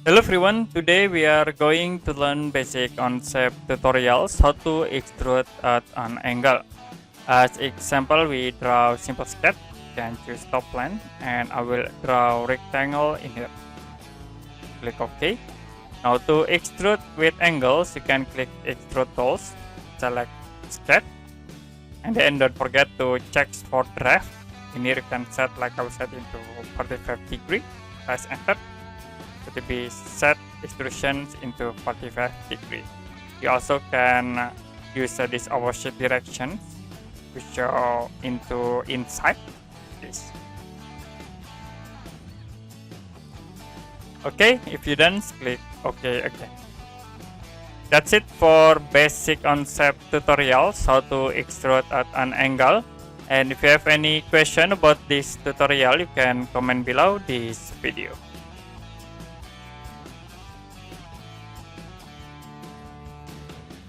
Hello everyone, today we are going to learn basic Onshape tutorials how to extrude at an angle. As example, we draw simple sketch, you can choose top plane, and I will draw rectangle in here. Click OK. Now to extrude with angles, you can click extrude tools, select sketch, and then don't forget to check for draft. In here you can set, like I will set into 45 degree, press enter. To be set extrusions into 45 degree. You also can use this overshoot directions to show into inside this. Okay, if you done, click OK again. That's it for basic Onshape tutorials how to extrude at an angle. And if you have any question about this tutorial, you can comment below this video.